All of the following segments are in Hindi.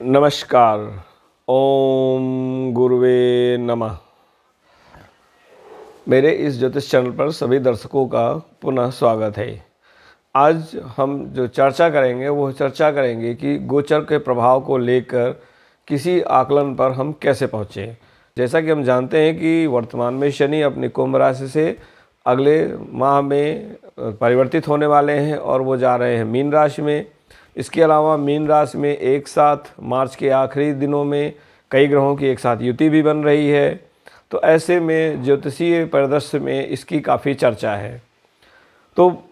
नमस्कार। ओम गुरुवे नमः। मेरे इस ज्योतिष चैनल पर सभी दर्शकों का पुनः स्वागत है। आज हम जो चर्चा करेंगे वो चर्चा करेंगे कि गोचर के प्रभाव को लेकर किसी आकलन पर हम कैसे पहुँचें। जैसा कि हम जानते हैं कि वर्तमान में शनि अपनी कुंभ राशि से अगले माह में परिवर्तित होने वाले हैं और वो जा रहे हैं मीन राशि में। इसके अलावा मीन राशि में एक साथ मार्च के आखिरी दिनों में कई ग्रहों की एक साथ युति भी बन रही है। तो ऐसे में ज्योतिषीय परिदृश्य में इसकी काफ़ी चर्चा है। तो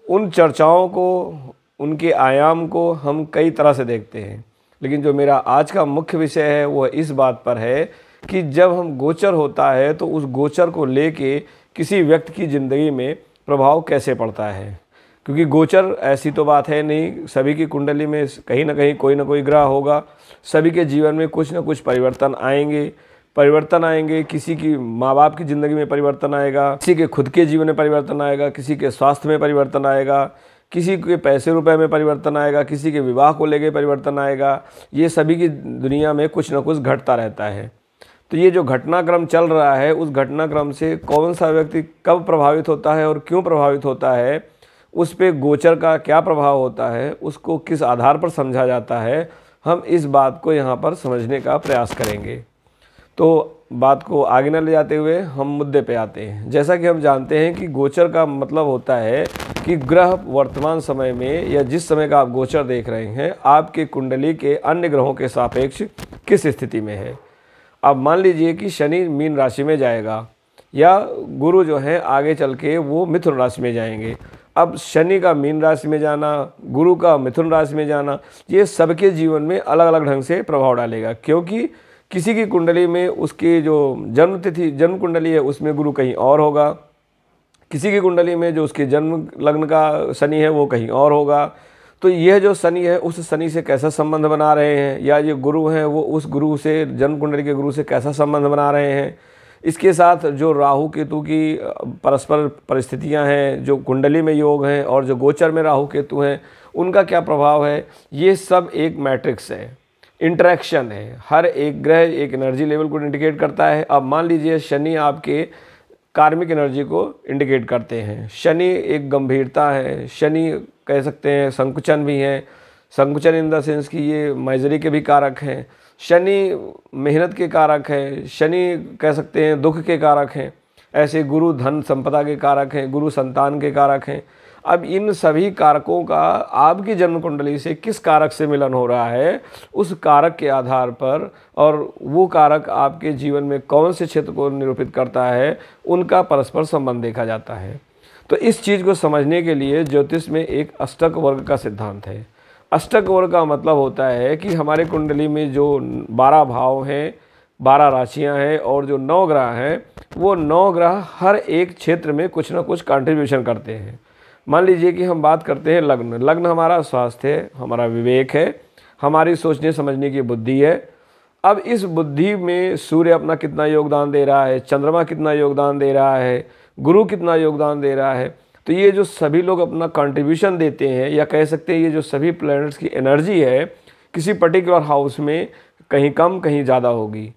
उन चर्चाओं को, उनके आयाम को हम कई तरह से देखते हैं, लेकिन जो मेरा आज का मुख्य विषय है वह इस बात पर है कि जब हम गोचर होता है तो उस गोचर को लेके किसी व्यक्ति की ज़िंदगी में प्रभाव कैसे पड़ता है। क्योंकि गोचर ऐसी तो बात है नहीं, सभी की कुंडली में कहीं ना कहीं कोई ना कोई ग्रह होगा। सभी के जीवन में कुछ ना कुछ परिवर्तन आएंगे। किसी की माँ बाप की ज़िंदगी में परिवर्तन आएगा, किसी के खुद के जीवन में परिवर्तन आएगा, किसी के स्वास्थ्य में परिवर्तन आएगा, किसी के पैसे रुपए में परिवर्तन आएगा, किसी के विवाह को लेकर परिवर्तन आएगा। ये सभी की दुनिया में कुछ ना कुछ घटता रहता है। तो ये जो घटनाक्रम चल रहा है, उस घटनाक्रम से कौन सा व्यक्ति कब प्रभावित होता है और क्यों प्रभावित होता है, उस पे गोचर का क्या प्रभाव होता है, उसको किस आधार पर समझा जाता है, हम इस बात को यहाँ पर समझने का प्रयास करेंगे। तो बात को आगे न ले जाते हुए हम मुद्दे पे आते हैं। जैसा कि हम जानते हैं कि गोचर का मतलब होता है कि ग्रह वर्तमान समय में या जिस समय का आप गोचर देख रहे हैं, आपके कुंडली के अन्य ग्रहों के सापेक्ष किस स्थिति में है। अब मान लीजिए कि शनि मीन राशि में जाएगा या गुरु जो है आगे चल के वो मिथुन राशि में जाएंगे। अब शनि का मीन राशि में जाना, गुरु का मिथुन राशि में जाना, ये सबके जीवन में अलग अलग ढंग से प्रभाव डालेगा। क्योंकि किसी की कुंडली में उसकी जो जन्म कुंडली है उसमें गुरु कहीं और होगा, किसी की कुंडली में जो उसके जन्म लग्न का शनि है वो कहीं और होगा। तो यह जो शनि है उस शनि से कैसा संबंध बना रहे हैं, या ये गुरु हैं वो उस गुरु से, जन्म कुंडली के गुरु से कैसा संबंध बना रहे हैं। इसके साथ जो राहु केतु की परस्पर परिस्थितियां हैं, जो कुंडली में योग हैं और जो गोचर में राहु केतु हैं, उनका क्या प्रभाव है, ये सब एक मैट्रिक्स है, इंटरेक्शन है। हर एक ग्रह एक एनर्जी लेवल को इंडिकेट करता है। अब मान लीजिए शनि आपके कार्मिक एनर्जी को इंडिकेट करते हैं। शनि एक गंभीरता है, शनि कह सकते हैं संकुचन भी है। संकुचन इन द सेंस कि ये माइजरी के भी कारक हैं। शनि मेहनत के कारक हैं। शनि कह सकते हैं दुख के कारक हैं। ऐसे गुरु धन संपदा के कारक हैं, गुरु संतान के कारक हैं। अब इन सभी कारकों का आपकी जन्म कुंडली से किस कारक से मिलन हो रहा है, उस कारक के आधार पर, और वो कारक आपके जीवन में कौन से क्षेत्र को निरूपित करता है, उनका परस्पर संबंध देखा जाता है। तो इस चीज़ को समझने के लिए ज्योतिष में एक अष्टक वर्ग का सिद्धांत है। अष्टक वर्ग का मतलब होता है कि हमारे कुंडली में जो 12 भाव हैं, 12 राशियां हैं और जो 9 ग्रह हैं, वो 9 ग्रह हर एक क्षेत्र में कुछ ना कुछ कंट्रीब्यूशन करते हैं। मान लीजिए कि हम बात करते हैं लग्न। लग्न हमारा स्वास्थ्य है, हमारा विवेक है, हमारी सोचने समझने की बुद्धि है। अब इस बुद्धि में सूर्य अपना कितना योगदान दे रहा है, चंद्रमा कितना योगदान दे रहा है, गुरु कितना योगदान दे रहा है। तो ये जो सभी लोग अपना कंट्रीब्यूशन देते हैं, या कह सकते हैं ये जो सभी प्लैनेट्स की एनर्जी है, किसी पर्टिकुलर हाउस में कहीं कम कहीं ज़्यादा होगी।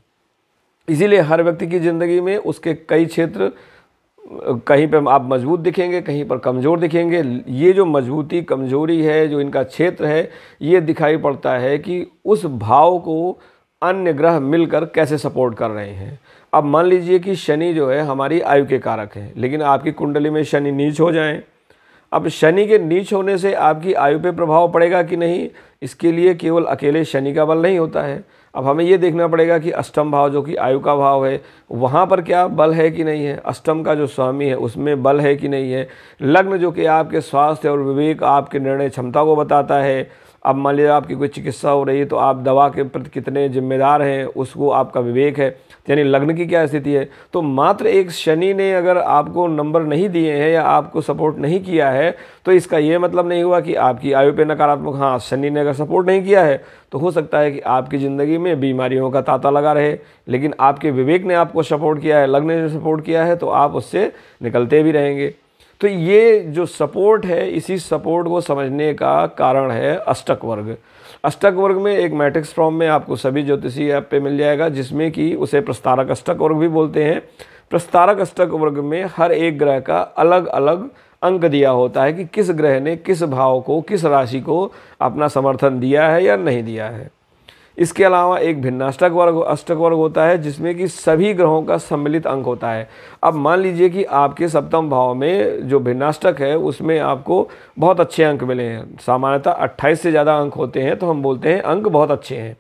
इसीलिए हर व्यक्ति की ज़िंदगी में उसके कई क्षेत्र, कहीं पर आप मजबूत दिखेंगे, कहीं पर कमज़ोर दिखेंगे। ये जो मजबूती कमज़ोरी है, जो इनका क्षेत्र है, ये दिखाई पड़ता है कि उस भाव को अन्य ग्रह मिलकर कैसे सपोर्ट कर रहे हैं। अब मान लीजिए कि शनि जो है हमारी आयु के कारक है, लेकिन आपकी कुंडली में शनि नीच हो जाएं। अब शनि के नीच होने से आपकी आयु पे प्रभाव पड़ेगा कि नहीं, इसके लिए केवल अकेले शनि का बल नहीं होता है। अब हमें ये देखना पड़ेगा कि अष्टम भाव जो कि आयु का भाव है, वहाँ पर क्या बल है कि नहीं है, अष्टम का जो स्वामी है उसमें बल है कि नहीं है। लग्न जो कि आपके स्वास्थ्य और विवेक, आपके निर्णय क्षमता को बताता है। अब मान लीजिए आपकी कोई चिकित्सा हो रही है तो आप दवा के प्रति कितने जिम्मेदार हैं, उसको आपका विवेक है, यानी लग्न की क्या स्थिति है। तो मात्र एक शनि ने अगर आपको नंबर नहीं दिए हैं या आपको सपोर्ट नहीं किया है, तो इसका ये मतलब नहीं हुआ कि आपकी आयु पे नकारात्मक, हाँ शनि ने अगर सपोर्ट नहीं किया है तो हो सकता है कि आपकी ज़िंदगी में बीमारियों का तांता लगा रहे, लेकिन आपके विवेक ने आपको सपोर्ट किया है, लग्न ने सपोर्ट किया है, तो आप उससे निकलते भी रहेंगे। तो ये जो सपोर्ट है, इसी सपोर्ट को समझने का कारण है अष्टक वर्ग। अष्टक वर्ग में एक मैट्रिक्स फॉर्म में आपको सभी ज्योतिषी ऐप पे मिल जाएगा, जिसमें कि उसे प्रस्तारक अष्टक वर्ग भी बोलते हैं। प्रस्तारक अष्टक वर्ग में हर एक ग्रह का अलग अलग अंक दिया होता है कि किस ग्रह ने किस भाव को, किस राशि को अपना समर्थन दिया है या नहीं दिया है। इसके अलावा एक भिन्नाष्टक वर्ग अष्टक वर्ग होता है, जिसमें कि सभी ग्रहों का सम्मिलित अंक होता है। अब मान लीजिए कि आपके सप्तम भाव में जो भिन्नाष्टक है उसमें आपको बहुत अच्छे अंक मिले हैं, सामान्यतः 28 से ज़्यादा अंक होते हैं, तो हम बोलते हैं अंक बहुत अच्छे हैं।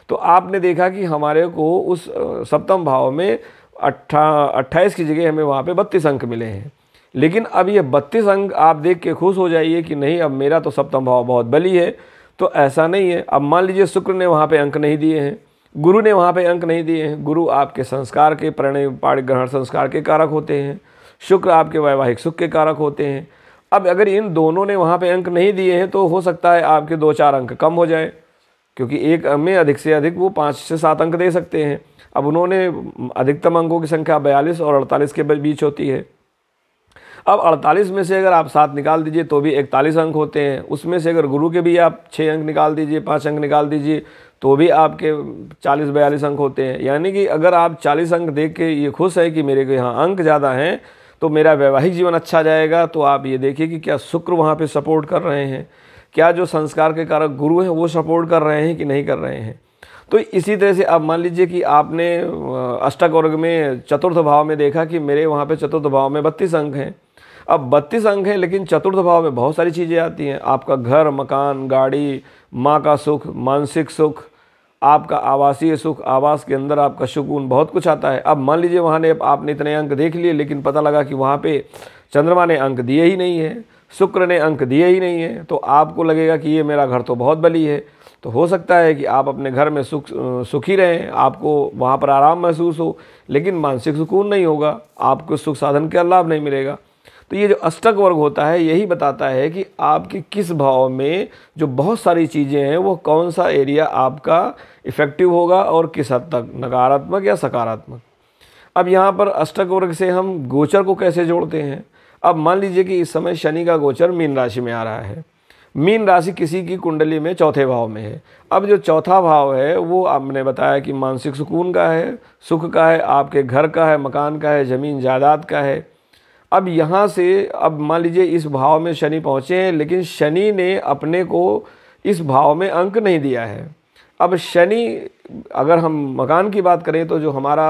तो आपने देखा कि हमारे को उस सप्तम भाव में 28 की जगह हमें वहाँ पे 32 अंक मिले हैं। लेकिन अब ये 32 अंक आप देख के खुश हो जाइए कि नहीं, अब मेरा तो सप्तम भाव बहुत बली है, तो ऐसा नहीं है। अब मान लीजिए शुक्र ने वहाँ पे अंक नहीं दिए हैं, गुरु ने वहाँ पे अंक नहीं दिए हैं। गुरु आपके संस्कार के, परिणय ग्रहण संस्कार के कारक होते हैं, शुक्र आपके वैवाहिक सुख के कारक होते हैं। अब अगर इन दोनों ने वहाँ पे अंक नहीं दिए हैं तो हो सकता है आपके 2-4 अंक कम हो जाए, क्योंकि एक में अधिक से अधिक वो 5 से 7 अंक दे सकते हैं। अब उन्होंने अधिकतम अंकों की संख्या 42 और 48 के बीच होती है। अब 48 में से अगर आप 7 निकाल दीजिए तो भी 41 अंक होते हैं। उसमें से अगर गुरु के भी आप 6 अंक निकाल दीजिए, 5 अंक निकाल दीजिए, तो भी आपके 40-42 अंक होते हैं। यानी कि अगर आप 40 अंक देख के ये खुश है कि मेरे को यहाँ अंक ज़्यादा हैं तो मेरा वैवाहिक जीवन अच्छा जाएगा, तो आप ये देखिए कि क्या शुक्र वहाँ पे सपोर्ट कर रहे हैं, क्या जो संस्कार के कारक गुरु हैं वो सपोर्ट कर रहे हैं कि नहीं कर रहे हैं। तो इसी तरह से अब मान लीजिए कि आपने अष्टक वर्ग में चतुर्थ भाव में देखा कि मेरे वहाँ पे चतुर्थ भाव में 32 अंक हैं। अब 32 अंक हैं, लेकिन चतुर्थ भाव में बहुत सारी चीज़ें आती हैं। आपका घर, मकान, गाड़ी, माँ का सुख, मानसिक सुख, आपका आवासीय सुख, आवास के अंदर आपका सुकून, बहुत कुछ आता है। अब मान लीजिए वहाँ ने आपने इतने अंक देख लिए, लेकिन पता लगा कि वहाँ पे चंद्रमा ने अंक दिए ही नहीं है, शुक्र ने अंक दिए ही नहीं है, तो आपको लगेगा कि ये मेरा घर तो बहुत बली है। तो हो सकता है कि आप अपने घर में सुखी रहें, आपको वहाँ पर आराम महसूस हो, लेकिन मानसिक सुकून नहीं होगा, आपको सुख साधन का लाभ नहीं मिलेगा। तो ये जो अष्टक वर्ग होता है यही बताता है कि आपके किस भाव में जो बहुत सारी चीज़ें हैं वो कौन सा एरिया आपका इफ़ेक्टिव होगा और किस हद तक नकारात्मक या सकारात्मक। अब यहाँ पर अष्टक वर्ग से हम गोचर को कैसे जोड़ते हैं। अब मान लीजिए कि इस समय शनि का गोचर मीन राशि में आ रहा है। मीन राशि किसी की कुंडली में चौथे भाव में है। अब जो चौथा भाव है वो आपने बताया कि मानसिक सुकून का है, सुख का है, आपके घर का है, मकान का है, ज़मीन जायदाद का है। अब यहाँ से अब मान लीजिए इस भाव में शनि पहुँचे हैं, लेकिन शनि ने अपने को इस भाव में अंक नहीं दिया है। अब शनि, अगर हम मकान की बात करें तो जो हमारा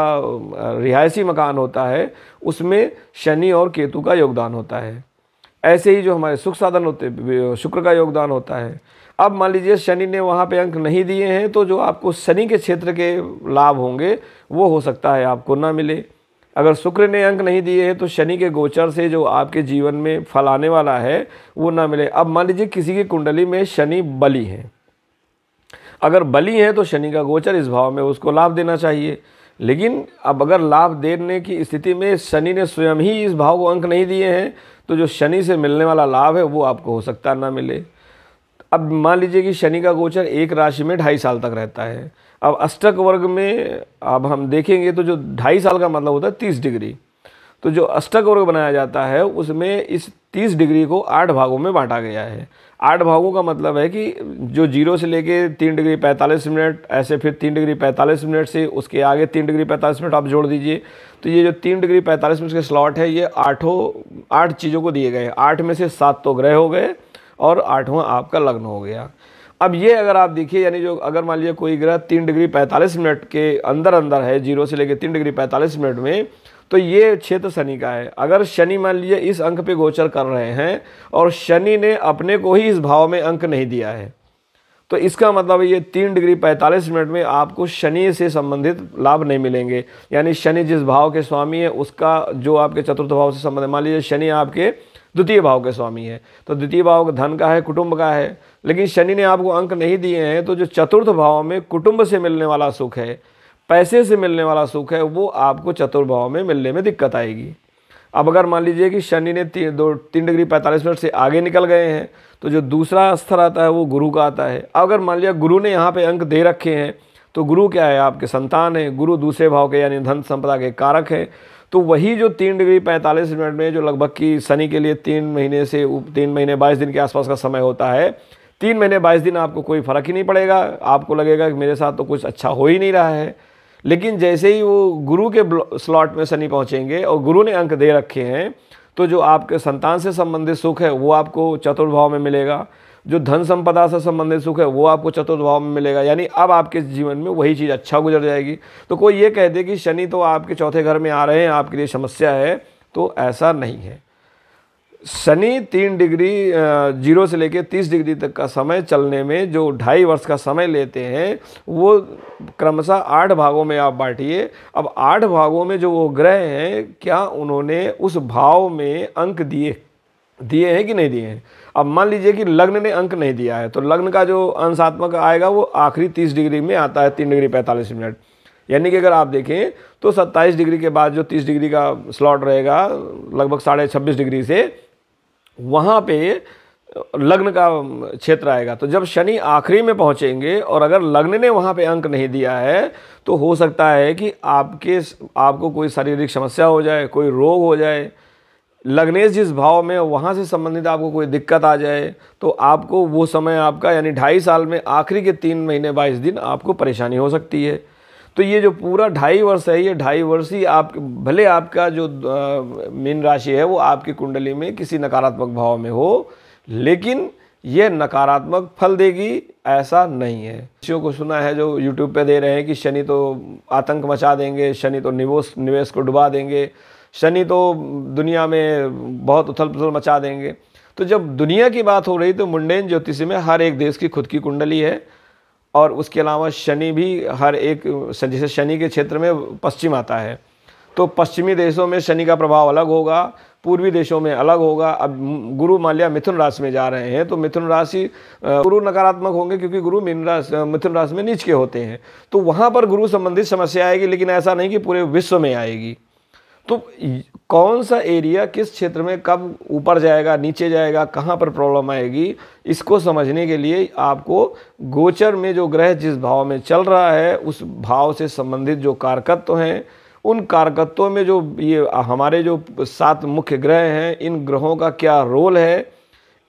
रिहायशी मकान होता है उसमें शनि और केतु का योगदान होता है। ऐसे ही जो हमारे सुख साधन होते हैं शुक्र का योगदान होता है। अब मान लीजिए शनि ने वहाँ पे अंक नहीं दिए हैं, तो जो आपको शनि के क्षेत्र के लाभ होंगे वो हो सकता है आपको ना मिले। अगर शुक्र ने अंक नहीं दिए हैं तो शनि के गोचर से जो आपके जीवन में फल आने वाला है वो ना मिले। अब मान लीजिए किसी की कुंडली में शनि बली है, अगर बली है तो शनि का गोचर इस भाव में उसको लाभ देना चाहिए। लेकिन अब अगर लाभ देने की स्थिति में शनि ने स्वयं ही इस भाव को अंक नहीं दिए हैं तो जो शनि से मिलने वाला लाभ है वो आपको हो सकता है ना मिले। अब मान लीजिए कि शनि का गोचर एक राशि में 2.5 साल तक रहता है। अब अष्टक वर्ग में अब हम देखेंगे तो जो 2.5 साल का मतलब होता है 30 डिग्री। तो जो अष्टक वर्ग बनाया जाता है उसमें इस 30 डिग्री को 8 भागों में बांटा गया है। 8 भागों का मतलब है कि जो 0 से लेके 3 डिग्री 45 मिनट, ऐसे फिर 3 डिग्री 45 मिनट से उसके आगे 3 डिग्री 45 मिनट आप जोड़ दीजिए। तो ये जो 3 डिग्री 45 मिनट के स्लॉट है ये 8 चीज़ों को दिए गए हैं। 8 में से 7 तो ग्रह हो गए और 8वां आपका लग्न हो गया। अब ये अगर आप देखिए, यानी जो अगर मान लीजिए कोई ग्रह 3 डिग्री 45 मिनट के अंदर है 0 से लेकर 3 डिग्री 45 मिनट में, तो ये क्षेत्र शनि का है। अगर शनि मान लीजिए इस अंक पे गोचर कर रहे हैं और शनि ने अपने को ही इस भाव में अंक नहीं दिया है, तो इसका मतलब ये 3 डिग्री 45 मिनट में आपको शनि से संबंधित लाभ नहीं मिलेंगे। यानी शनि जिस भाव के स्वामी है उसका जो आपके चतुर्थ भाव से संबंधित, मान लीजिए शनि आपके द्वितीय भाव के स्वामी है, तो द्वितीय भाव धन का है, कुटुंब का है, लेकिन शनि ने आपको अंक नहीं दिए हैं, तो जो चतुर्थ भाव में कुटुंब से मिलने वाला सुख है, पैसे से मिलने वाला सुख है, वो आपको चतुर्थ भाव में मिलने में दिक्कत आएगी। अब अगर मान लीजिए कि शनि ने 3 डिग्री 45 मिनट से आगे निकल गए हैं, तो जो दूसरा स्तर आता है वो गुरु का आता है। अगर मान लिया गुरु ने यहाँ पे अंक दे रखे हैं, तो गुरु क्या है, आपके संतान है। गुरु दूसरे भाव के यानी धन संपदा के कारक है। तो वही जो 3 डिग्री 45 मिनट में जो लगभग कि शनि के लिए 3 महीने से 3 महीने 22 दिन के आसपास का समय होता है, 3 महीने 22 दिन आपको कोई फ़र्क ही नहीं पड़ेगा, आपको लगेगा कि मेरे साथ तो कुछ अच्छा हो ही नहीं रहा है। लेकिन जैसे ही वो गुरु के स्लॉट में शनि पहुँचेंगे और गुरु ने अंक दे रखे हैं, तो जो आपके संतान से संबंधित सुख है वो आपको चतुर्थ भाव में मिलेगा, जो धन संपदा से संबंधित सुख है वो आपको चतुर्थ भाव में मिलेगा। यानी अब आपके जीवन में वही चीज़ अच्छा गुजर जाएगी। तो कोई ये कह दे कि शनि तो आपके चौथे घर में आ रहे हैं, आपके लिए समस्या है, तो ऐसा नहीं है। शनि 3 डिग्री 0 से लेकर 30 डिग्री तक का समय चलने में जो 2.5 वर्ष का समय लेते हैं, वो क्रमशः 8 भागों में आप बांटिए। अब 8 भागों में जो वो ग्रह हैं, क्या उन्होंने उस भाव में अंक दिए हैं कि नहीं दिए हैं। अब मान लीजिए कि लग्न ने अंक नहीं दिया है, तो लग्न का जो अंशात्मक आएगा वो आखिरी 30 डिग्री में आता है, 3 डिग्री 45 मिनट। यानी कि अगर आप देखें तो 27 डिग्री के बाद जो 30 डिग्री का स्लॉट रहेगा, लगभग 26.5 डिग्री से वहाँ पे लग्न का क्षेत्र आएगा। तो जब शनि आखिरी में पहुँचेंगे और अगर लग्न ने वहाँ पे अंक नहीं दिया है, तो हो सकता है कि आपको कोई शारीरिक समस्या हो जाए, कोई रोग हो जाए, लग्नेश जिस भाव में वहाँ से संबंधित आपको कोई दिक्कत आ जाए, तो आपको वो समय आपका यानी 2.5 साल में आखिरी के 3 महीने 22 दिन आपको परेशानी हो सकती है। तो ये जो पूरा 2.5 वर्ष है, ये 2.5 वर्ष ही आप भले आपका जो मीन राशि है वो आपकी कुंडली में किसी नकारात्मक भाव में हो, लेकिन ये नकारात्मक फल देगी ऐसा नहीं है। किसी को सुना है जो यूट्यूब पे दे रहे हैं कि शनि तो आतंक मचा देंगे, शनि तो निवेश को डुबा देंगे, शनि तो दुनिया में बहुत उथल पुथल मचा देंगे। तो जब दुनिया की बात हो रही तो मुंडेन ज्योतिषी में हर एक देश की खुद की कुंडली है, और उसके अलावा शनि भी हर एक, जैसे शनि के क्षेत्र में पश्चिम आता है, तो पश्चिमी देशों में शनि का प्रभाव अलग होगा, पूर्वी देशों में अलग होगा। अब गुरु मान लिया मिथुन राशि में जा रहे हैं, तो मिथुन राशि गुरु नकारात्मक होंगे क्योंकि गुरु मिथुन राशि में नीच के होते हैं, तो वहाँ पर गुरु संबंधित समस्या आएगी, लेकिन ऐसा नहीं कि पूरे विश्व में आएगी। तो कौन सा एरिया किस क्षेत्र में कब ऊपर जाएगा, नीचे जाएगा, कहाँ पर प्रॉब्लम आएगी, इसको समझने के लिए आपको गोचर में जो ग्रह जिस भाव में चल रहा है उस भाव से संबंधित जो कारकत्व हैं, उन कारकत्वों में जो ये हमारे जो 7 मुख्य ग्रह हैं, इन ग्रहों का क्या रोल है,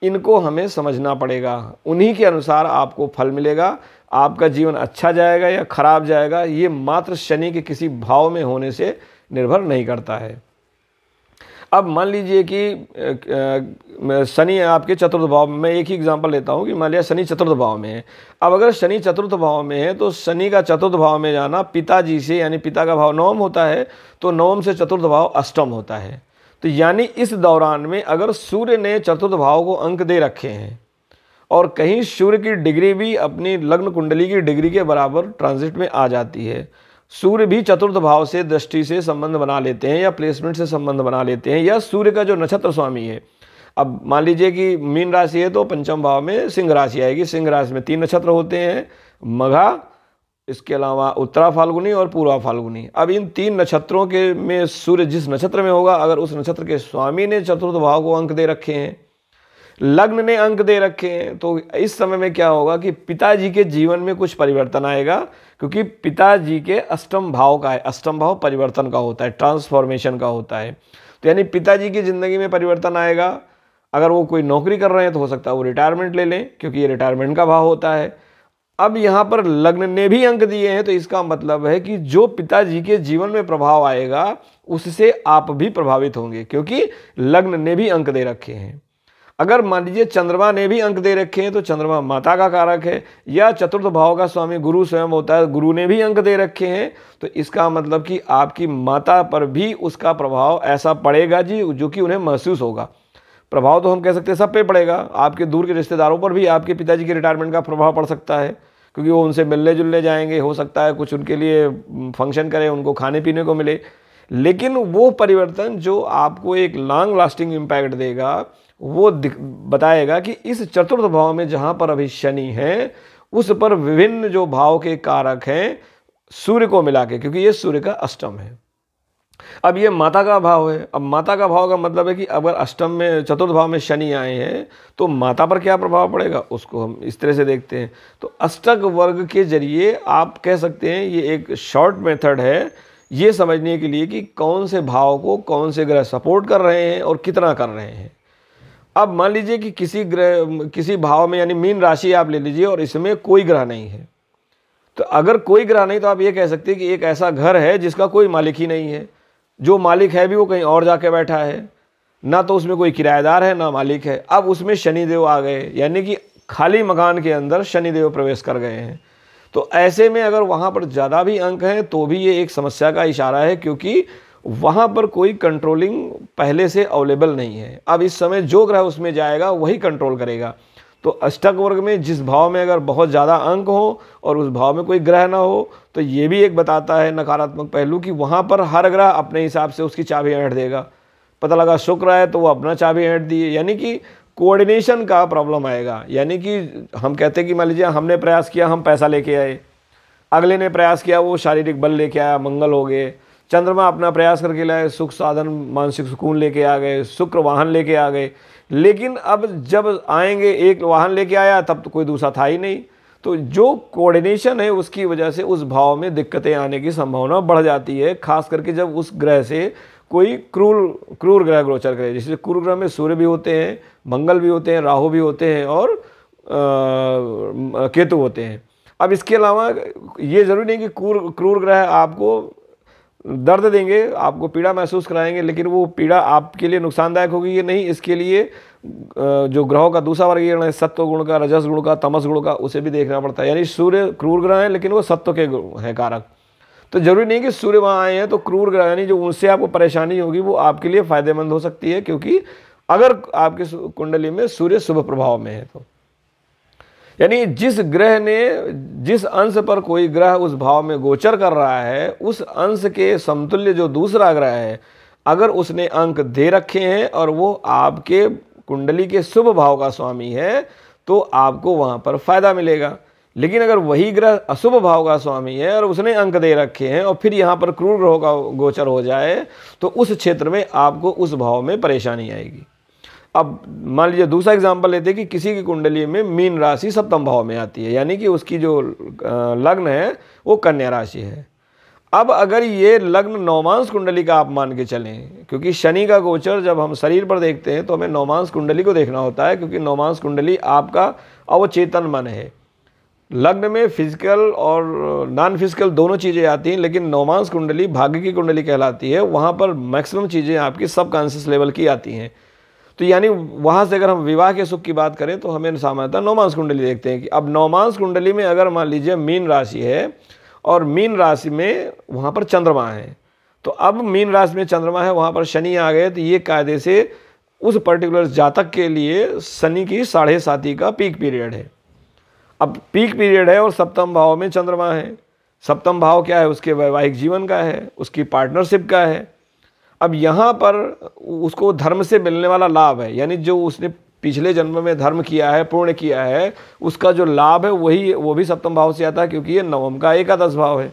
इनको हमें समझना पड़ेगा। उन्हीं के अनुसार आपको फल मिलेगा। आपका जीवन अच्छा जाएगा या खराब जाएगा, ये मात्र शनि के किसी भाव में होने से निर्भर नहीं करता है। अब मान लीजिए कि शनि आपके चतुर्थ भाव में, मैं एक ही एग्जांपल लेता हूँ कि मान लिया शनि चतुर्थ भाव में है। अब अगर शनि चतुर्थ भाव में है तो शनि का चतुर्थ भाव में जाना पिताजी से, यानी पिता का भाव नवम होता है, तो नवम से चतुर्थ भाव अष्टम होता है। तो यानी इस दौरान में अगर सूर्य ने चतुर्थ भाव को अंक दे रखे हैं और कहीं सूर्य की डिग्री भी अपनी लग्न कुंडली की डिग्री के बराबर ट्रांजिट में आ जाती है, सूर्य भी चतुर्थ भाव से दृष्टि से संबंध बना लेते हैं या प्लेसमेंट से संबंध बना लेते हैं, या सूर्य का जो नक्षत्र स्वामी है, अब मान लीजिए कि मीन राशि है तो पंचम भाव में सिंह राशि आएगी। सिंह राशि में 3 नक्षत्र होते हैं, मघा, इसके अलावा उत्तरा फाल्गुनी और पूर्वा फाल्गुनी। अब इन 3 नक्षत्रों के में सूर्य जिस नक्षत्र में होगा, अगर उस नक्षत्र के स्वामी ने चतुर्थ भाव को अंक दे रखे हैं, लग्न ने अंक दे रखे हैं, तो इस समय में क्या होगा कि पिताजी के जीवन में कुछ परिवर्तन आएगा, क्योंकि पिताजी के अष्टम भाव का है। अष्टम भाव परिवर्तन का होता है, ट्रांसफॉर्मेशन का होता है। तो यानी पिताजी की ज़िंदगी में परिवर्तन आएगा। अगर वो कोई नौकरी कर रहे हैं तो हो सकता है वो रिटायरमेंट ले लें, क्योंकि ये रिटायरमेंट का भाव होता है। अब यहाँ पर लग्न ने भी अंक दिए हैं, तो इसका मतलब है कि जो पिताजी के जीवन में प्रभाव आएगा उससे आप भी प्रभावित होंगे, क्योंकि लग्न ने भी अंक दे रखे हैं। अगर मान लीजिए चंद्रमा ने भी अंक दे रखे हैं तो चंद्रमा माता का कारक है, या चतुर्थ भाव का स्वामी गुरु स्वयं होता है, गुरु ने भी अंक दे रखे हैं, तो इसका मतलब कि आपकी माता पर भी उसका प्रभाव ऐसा पड़ेगा जी, जो कि उन्हें महसूस होगा। प्रभाव तो हम कह सकते हैं सब पे पड़ेगा, आपके दूर के रिश्तेदारों पर भी आपके पिताजी के रिटायरमेंट का प्रभाव पड़ सकता है, क्योंकि वो उनसे मिलने जुलने जाएंगे, हो सकता है कुछ उनके लिए फंक्शन करें, उनको खाने पीने को मिले। लेकिन वो परिवर्तन जो आपको एक लॉन्ग लास्टिंग इम्पैक्ट देगा, वो बताएगा कि इस चतुर्थ भाव में जहाँ पर अभी शनि है, उस पर विभिन्न जो भाव के कारक हैं सूर्य को मिला के, क्योंकि ये सूर्य का अष्टम है। अब ये माता का भाव है। अब माता का भाव का मतलब है कि अगर अष्टम में चतुर्थ भाव में शनि आए हैं तो माता पर क्या प्रभाव पड़ेगा, उसको हम इस तरह से देखते हैं। तो अष्टक वर्ग के जरिए आप कह सकते हैं, ये एक शॉर्ट मेथड है ये समझने के लिए कि कौन से भाव को कौन से ग्रह सपोर्ट कर रहे हैं और कितना कर रहे हैं। अब मान लीजिए कि किसी भाव में, यानी मीन राशि आप ले लीजिए और इसमें कोई ग्रह नहीं है, तो अगर कोई ग्रह नहीं तो आप ये कह सकते हैं कि एक ऐसा घर है जिसका कोई मालिक ही नहीं है, जो मालिक है भी वो कहीं और जाके बैठा है, ना तो उसमें कोई किराएदार है ना मालिक है। अब उसमें शनिदेव आ गए, यानी कि खाली मकान के अंदर शनिदेव प्रवेश कर गए हैं। तो ऐसे में अगर वहाँ पर ज़्यादा भी अंक हैं तो भी ये एक समस्या का इशारा है, क्योंकि वहाँ पर कोई कंट्रोलिंग पहले से अवेलेबल नहीं है। अब इस समय जो ग्रह उसमें जाएगा वही कंट्रोल करेगा। तो अष्टक वर्ग में जिस भाव में अगर बहुत ज़्यादा अंक हो और उस भाव में कोई ग्रह ना हो, तो ये भी एक बताता है नकारात्मक पहलू कि वहाँ पर हर ग्रह अपने हिसाब से उसकी चाबी ऐंठ देगा। पता लगा शुक्र है तो वो अपना चाबी ऐंठ दिए, यानी कि कोऑर्डिनेशन का प्रॉब्लम आएगा। यानी कि हम कहते हैं कि मान लीजिए हमने प्रयास किया, हम पैसा लेके आए, अगले ने प्रयास किया वो शारीरिक बल लेके आया, मंगल हो गए। चंद्रमा अपना प्रयास करके लाए, सुख साधन मानसिक सुकून लेके आ गए, शुक्र वाहन लेके आ गए। लेकिन अब जब आएंगे, एक वाहन लेके आया तब तो कोई दूसरा था ही नहीं। तो जो कोऑर्डिनेशन है उसकी वजह से उस भाव में दिक्कतें आने की संभावना बढ़ जाती है, खास करके जब उस ग्रह से कोई क्रूर ग्रह गोचर करे। जैसे क्रूर ग्रह में सूर्य भी होते हैं, मंगल भी होते हैं, राहु भी होते हैं और केतु होते हैं। अब इसके अलावा ये ज़रूरी नहीं कि क्रूर ग्रह आपको दर्द देंगे, आपको पीड़ा महसूस कराएंगे, लेकिन वो पीड़ा आपके लिए नुकसानदायक होगी ये नहीं। इसके लिए जो ग्रहों का दूसरा वर्गीकरण है, सत्व गुण का, रजस गुण का, तमस गुण का, उसे भी देखना पड़ता है। यानी सूर्य क्रूर ग्रह है लेकिन वो सत्व के हैं कारक। तो जरूरी नहीं कि सूर्य वहाँ आए हैं तो क्रूर ग्रह, यानी जो उनसे आपको परेशानी होगी वो आपके लिए फायदेमंद हो सकती है, क्योंकि अगर आपकी कुंडली में सूर्य शुभ प्रभाव में है तो। यानी जिस ग्रह ने, जिस अंश पर कोई ग्रह उस भाव में गोचर कर रहा है, उस अंश के समतुल्य जो दूसरा ग्रह है, अगर उसने अंक दे रखे हैं और वो आपके कुंडली के शुभ भाव का स्वामी है, तो आपको वहाँ पर फायदा मिलेगा। लेकिन अगर वही ग्रह अशुभ भाव का स्वामी है और उसने अंक दे रखे हैं और फिर यहाँ पर क्रूर ग्रहों का गोचर हो जाए, तो उस क्षेत्र में आपको उस भाव में परेशानी आएगी। अब मान लीजिए दूसरा एग्जांपल लेते हैं कि किसी की कुंडली में मीन राशि सप्तम भाव में आती है, यानी कि उसकी जो लग्न है वो कन्या राशि है। अब अगर ये लग्न नौमांश कुंडली का आप मान के चलें, क्योंकि शनि का गोचर जब हम शरीर पर देखते हैं तो हमें नौमांश कुंडली को देखना होता है, क्योंकि नौमांश कुंडली आपका अवचेतन मन है। लग्न में फिजिकल और नॉन फिजिकल दोनों चीज़ें आती हैं, लेकिन नौमांश कुंडली भाग्य की कुंडली कहलाती है। वहाँ पर मैक्सिमम चीज़ें आपकी सबकॉन्शियस लेवल की आती हैं। तो यानी वहाँ से अगर हम विवाह के सुख की बात करें तो हमें सामान्यतः नौमांश कुंडली देखते हैं कि अब नौमांश कुंडली में अगर मान लीजिए मीन राशि है और मीन राशि में वहाँ पर चंद्रमा है, तो अब मीन राशि में चंद्रमा है, वहाँ पर शनि आ गए, तो ये कायदे से उस पर्टिकुलर जातक के लिए शनि की 7.5 का पीक पीरियड है। अब पीक पीरियड है और सप्तम भाव में चंद्रमा है। सप्तम भाव क्या है? उसके वैवाहिक जीवन का है, उसकी पार्टनरशिप का है। अब यहाँ पर उसको धर्म से मिलने वाला लाभ है, यानी जो उसने पिछले जन्म में धर्म किया है, पुण्य किया है, उसका जो लाभ है वो भी सप्तम भाव से आता है, क्योंकि ये नवम का एकादश भाव है।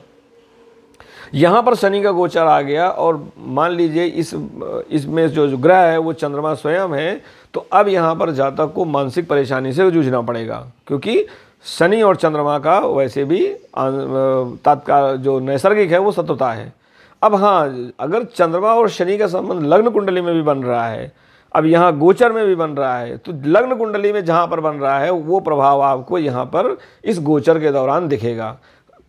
यहाँ पर शनि का गोचर आ गया और मान लीजिए इसमें जो ग्रह है वो चंद्रमा स्वयं है, तो अब यहाँ पर जातक को मानसिक परेशानी से जूझना पड़ेगा, क्योंकि शनि और चंद्रमा का वैसे भी तात्काल जो नैसर्गिक है वो सत्वता है। अब हाँ, अगर चंद्रमा और शनि का संबंध लग्न कुंडली में भी बन रहा है, अब यहाँ गोचर में भी बन रहा है, तो लग्न कुंडली में जहाँ पर बन रहा है वो प्रभाव आपको यहाँ पर इस गोचर के दौरान दिखेगा।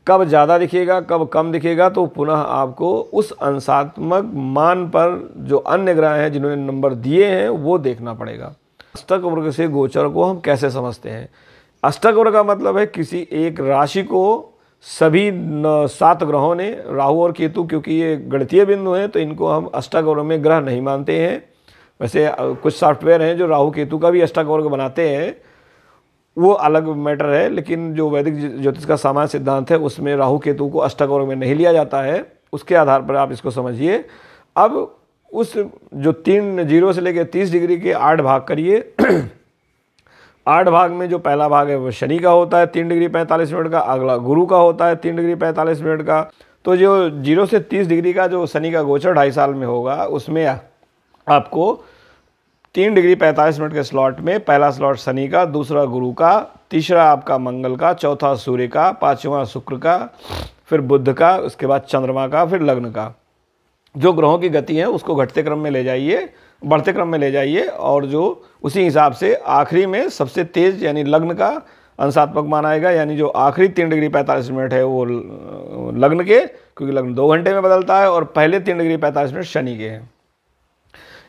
कब ज़्यादा दिखेगा, कब कम दिखेगा, तो पुनः आपको उस अंशात्मक मान पर जो अन्य ग्रह हैं जिन्होंने नंबर दिए हैं वो देखना पड़ेगा। अष्टक वर्ग से गोचर को हम कैसे समझते हैं? अष्टक वर्ग का मतलब है किसी एक राशि को सभी 7 ग्रहों ने, राहु और केतु क्योंकि ये गणितीय बिंदु हैं तो इनको हम अष्टक वर्ग में ग्रह नहीं मानते हैं। वैसे कुछ सॉफ्टवेयर हैं जो राहु केतु का भी अष्टक वर्ग बनाते हैं, वो अलग मैटर है, लेकिन जो वैदिक ज्योतिष का सामान्य सिद्धांत है उसमें राहु केतु को अष्टक वर्ग में नहीं लिया जाता है। उसके आधार पर आप इसको समझिए। अब उस जो 3 0 से लेकर 30 डिग्री के 8 भाग करिए। 8 भाग में जो पहला भाग है वो शनि का होता है 3 डिग्री 45 मिनट का, अगला गुरु का होता है 3 डिग्री 45 मिनट का। तो जो 0 से 30 डिग्री का जो शनि का गोचर 2.5 साल में होगा, उसमें आपको 3 डिग्री 45 मिनट के स्लॉट में पहला स्लॉट शनि का, दूसरा गुरु का, तीसरा आपका मंगल का, चौथा सूर्य का, 5वां शुक्र का, फिर बुध का, उसके बाद चंद्रमा का, फिर लग्न का। जो ग्रहों की गति है उसको घटते क्रम में ले जाइए, बढ़ते क्रम में ले जाइए, और जो उसी हिसाब से आखिरी में सबसे तेज यानी लग्न का अंशात्मक मानाएगा, यानी जो आखिरी 3 डिग्री 45 मिनट है वो लग्न के, क्योंकि लग्न 2 घंटे में बदलता है, और पहले 3 डिग्री 45 मिनट शनि के हैं।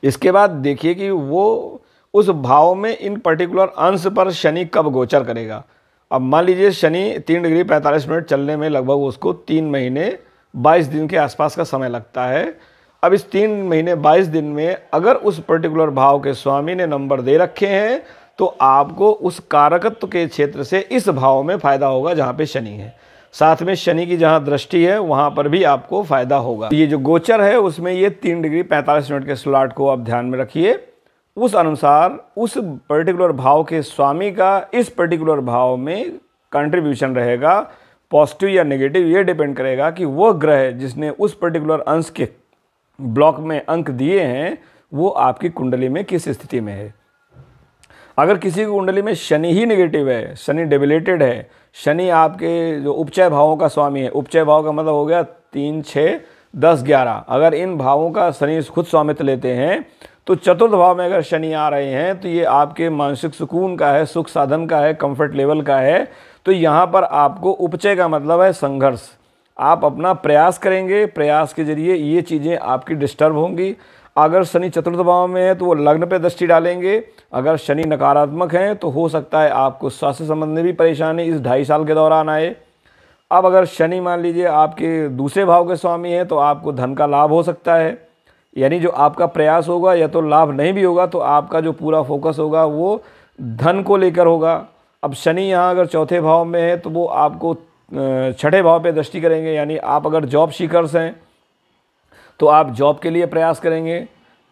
इसके बाद देखिए कि वो उस भाव में इन पर्टिकुलर अंश पर शनि कब गोचर करेगा। अब मान लीजिए शनि 3 डिग्री 45 मिनट चलने में लगभग उसको 3 महीने 22 दिन के आसपास का समय लगता है। अब इस 3 महीने 22 दिन में अगर उस पर्टिकुलर भाव के स्वामी ने नंबर दे रखे हैं तो आपको उस कारकत्व के क्षेत्र से इस भाव में फायदा होगा जहाँ पे शनि है। साथ में शनि की जहाँ दृष्टि है वहाँ पर भी आपको फायदा होगा। ये जो गोचर है उसमें ये 3 डिग्री 45 मिनट के स्लॉट को आप ध्यान में रखिए। उस अनुसार उस पर्टिकुलर भाव के स्वामी का इस पर्टिकुलर भाव में कंट्रीब्यूशन रहेगा, पॉजिटिव या नेगेटिव, ये डिपेंड करेगा कि वह ग्रह जिसने उस पर्टिकुलर अंश के ब्लॉक में अंक दिए हैं वो आपकी कुंडली में किस स्थिति में है। अगर किसी की कुंडली में शनि ही नेगेटिव है, शनि डेबिलेटेड है, शनि आपके जो उपचय भावों का स्वामी है, उपचय भाव का मतलब हो गया 3, 6, 10, 11, अगर इन भावों का शनि खुद स्वामित्व लेते हैं तो चतुर्थ भाव में अगर शनि आ रहे हैं तो ये आपके मानसिक सुकून का है, सुख साधन का है, कंफर्ट लेवल का है। तो यहाँ पर आपको उपचय का मतलब है संघर्ष। आप अपना प्रयास करेंगे, प्रयास के जरिए ये चीज़ें आपकी डिस्टर्ब होंगी। अगर शनि चतुर्थ भाव में है तो वो लग्न पे दृष्टि डालेंगे। अगर शनि नकारात्मक हैं तो हो सकता है आपको स्वास्थ्य संबंधी भी परेशानी इस 2.5 साल के दौरान आए। अब अगर शनि मान लीजिए आपके दूसरे भाव के स्वामी हैं तो आपको धन का लाभ हो सकता है, यानी जो आपका प्रयास होगा या तो लाभ नहीं भी होगा तो आपका जो पूरा फोकस होगा वो धन को लेकर होगा। अब शनि यहाँ अगर चौथे भाव में है तो वो आपको 6ठे भाव पे दृष्टि करेंगे, यानी आप अगर जॉब सीकर्स हैं तो आप जॉब के लिए प्रयास करेंगे।